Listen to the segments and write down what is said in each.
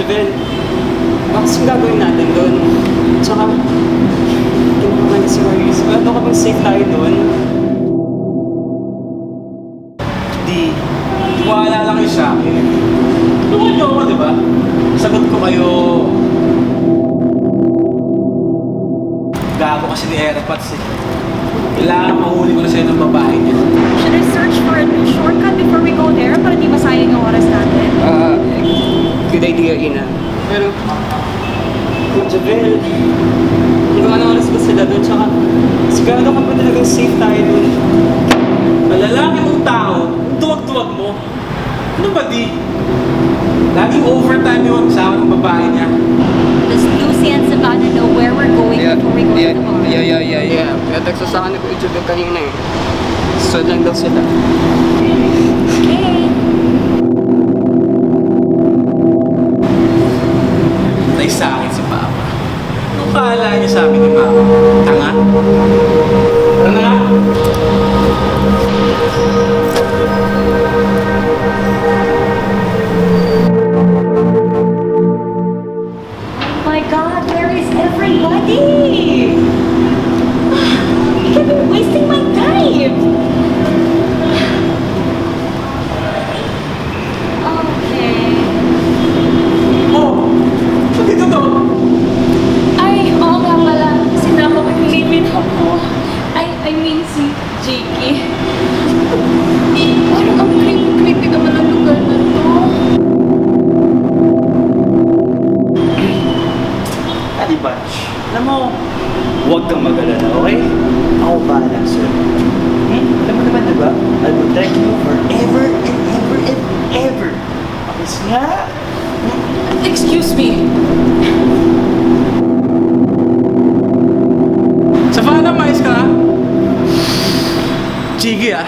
Javel, bakit yung gagawin natin doon? Tsaka, kinuha niya si Maris. Ano ka bang safe tayo doon? Di maalala kayo sa akin. Tulungan niyo ako, di ba? Sagot ko kayo. Gago kasi ni Erepats eh. Kailangan mahuli ko na sa'yo ng babae niya. Should I search for a new shortcut before we go there para di masayang yung oras natin? Good idea, Ina. Pero, Javel, hanggang anong oras ba sila doon? Tsaka, sigurado ka ba talagang safe tayo doon? Malalaki mong tao, tuwag-tuwag mo. Ano ba di? Laging overtime yung kasama ng babae niya. Does Lucy and Savannah know where we're going before we go to the bar? Yeah. Kaya nagsasakan na ko yung Javel kanina eh. So lang daw sila. Okay. Tay sa akin si Papa. Anong kala niya sa amin ni Mama? Tanga? Tanga? My God, where is everybody? You've been wasting my time. Okay. Oh! Dito to! Ay, oo nga pala. Sinama ko yung limit ako. I mean si Jakey. Parang ang creepy naman ang lugar na to. Adi Bunch, alam mo, huwag kang mag-alala, okay? Ako bahala, sir. Alam mo naman, diba? I will protect you forever and ever and ever. Tapos nga, Excuse me. Savannah, mais ka na? Sige ah.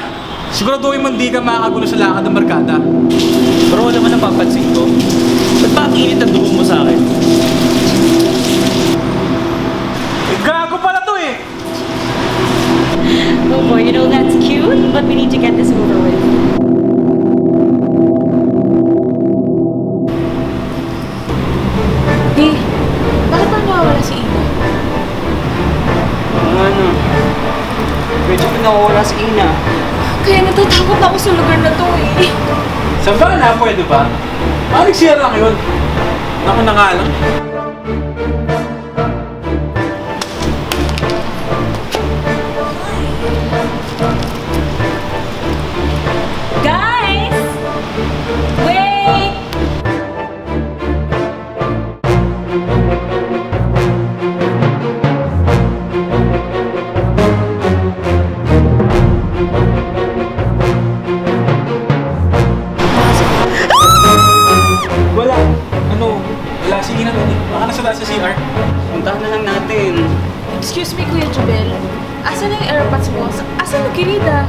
Siguraduhin mo hindi ka makakagulo sa lakad ng barkada. bro, alam mo napapansin ko. Ba't ba ang init ang dugo mo sa akin? Eh, gago pala to eh! Oh boy, you know that's cute, but we need to get this over with. Di, bakit ba nawawala si Ina? Ano? Medyo pinawawala si Ina. Kaya natatakot ako sa lugar na to eh. Savannah, pwede ba? Parang siya lang yun. Ako na nga lang. Guys! Wait! Wala. Ano? Wala. Sige na nun eh. Baka nasa taas sa CR. Puntahan na lang natin. Excuse me, Kuya Jubel. Asan na yung airpods mo? Asan yung kirida?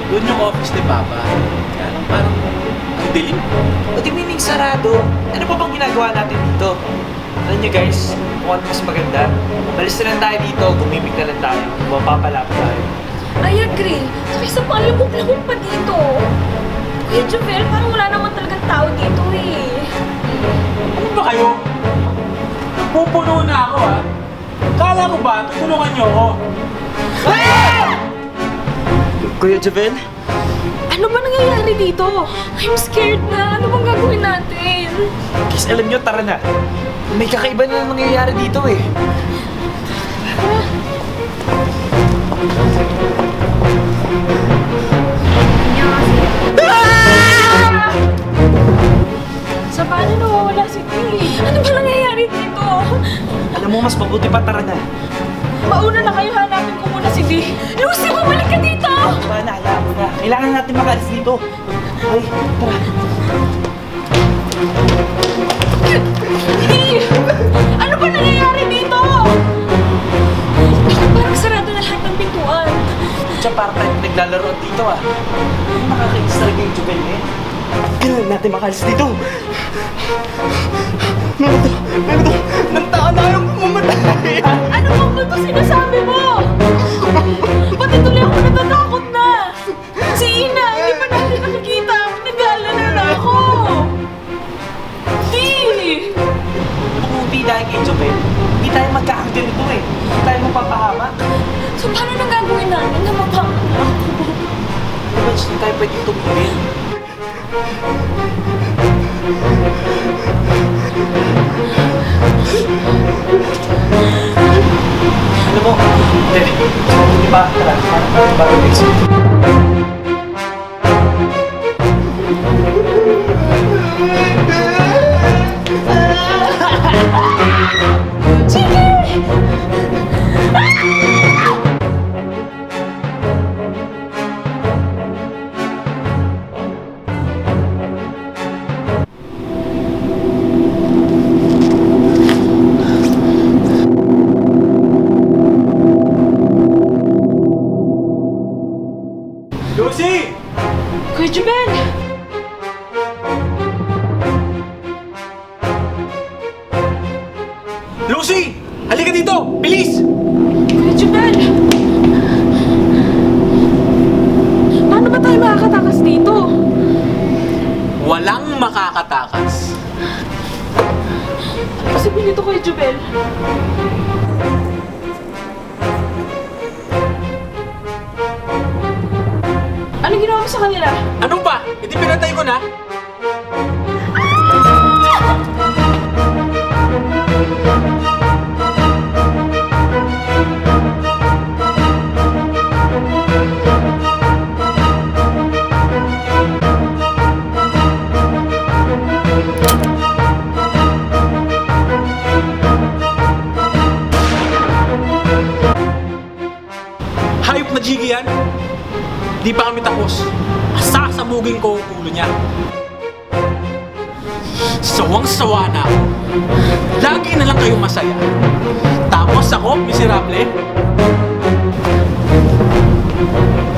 Doon yung office ni Papa. Kaya lang parang ang dilim. O di mining sarado. Ano pa bang ginagawa natin dito? Alam niyo guys, kung ano mas maganda, malis na lang tayo dito, gumimik na lang tayo, mapapalap tayo. I agree. Saka isa pang lubog-lubog pa dito. Kuya Jubel, parang wala naman talagang tao dito eh. Ano ba kayo? Pupuno na ako ah. Kala ko ba, tutulungan niyo ako? Kuya Javel? Ano ba nangyayari dito? I'm scared na. Ano bang gagawin natin? Guys, alam niyo, tara na. May kakaiba na nangyayari dito eh. Sa paano nawawala si Tilly? Ano ba nangyayari dito? Alam mo, mas mabuti pa, tara na. Mauna na kayo, hanapin ko muna si Dee. Lucy, bumalik ka dito! Tara na, alam mo na. Kailangan natin makaalis dito. Ay, tara. Dee! Ano ba nangyayari dito? Bakit parang sarado na lahat ng pintuan? Diyan para tayo naglalaro dito ah. Nakakainis talaga yung Jubel eh. Kailangan natin makaalis dito. Nang tao na ayaw pumatay. Ano bang ba ito sinasabi mo? Pati tuloy ako natatakot na. Si Ina, hindi pa natin nakikita. Nag-aalala na ako. Dee! Ano mo? Di ba? Tara, parang bago exit. Lucy! Kuya Jubel! Lucy! Halika dito! Bilis! Kuya Jubel! Paano ba tayo makakatakas dito? Walang makakatakas. Kasi pinito Kuya Jubel. Anong ginawa mo sa kanila? Anong pa? Hindi pinatay ko na? Hayop na Jiggy yan? Di pa kami tapos. Sasabugin ko ang ulo niya. Sawang-sawa na ako. Lagi na lang kayong masaya. Tapos ako, miserable.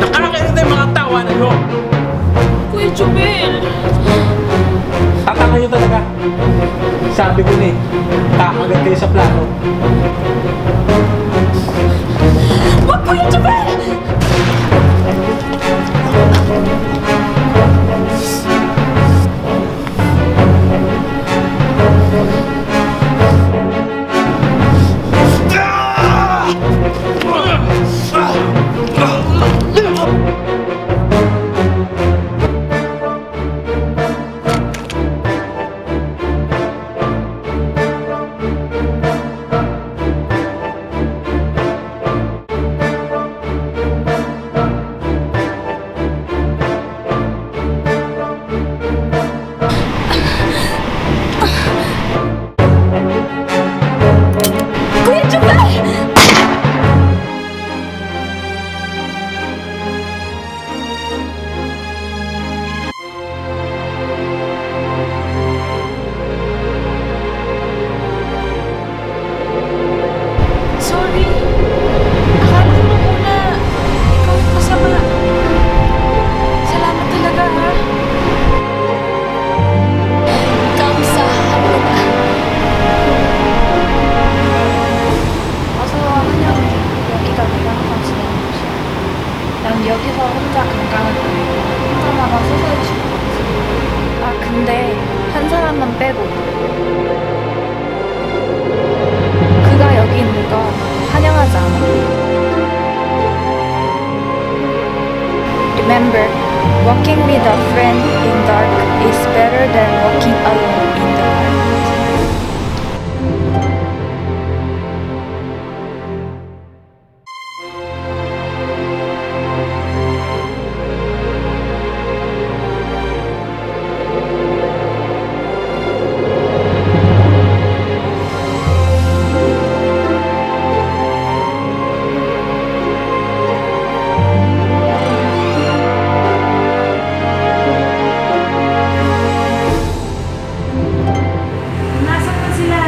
Nakakainis na yung mga tawanan nyo. Kuya Jubel! Tatanga nyo talaga. Sabi ko na eh, kakagat kayo sa plano. Wag Kuya Jubel! Kuya Jubel! Sorry. Akala ko nung una, ikaw yung masama. Salamat talaga, ha? Kamsahamnida. 어서 한영 여기가 내가 항상 지내는 곳이야. 난 여기서 혼자 강강을 보내고 혼자마다 소설을 싶어. 아 근데 한 사람만 빼고 그가 여기 있는 거 환영하지 않아. Remember, walking with a friend in dark is better than walking alone in the light. Nasaan na sila?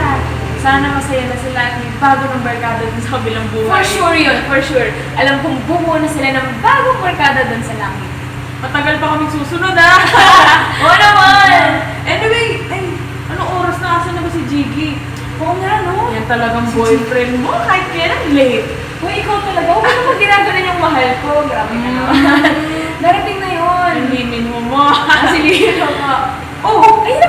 Sana masaya na sila at may bago ng barkada dun sa kabilang buhay. For sure yun, for sure. Alam kong bubuo na sila ng bagong barkada doon sa langit. Matagal pa kaming susunod, ha? Oo naman! Anyway, anong oras na? Asan na ba si Jiggy? Oo nga, no? Yan talagang boyfriend mo, kahit kailan late. Uy, ikaw talaga. Huwag ka naman ginagalan yung mahal ko. Grabe ka naman. Darating na yun. Ang limin mo mo. Silino ka. Oh, ayun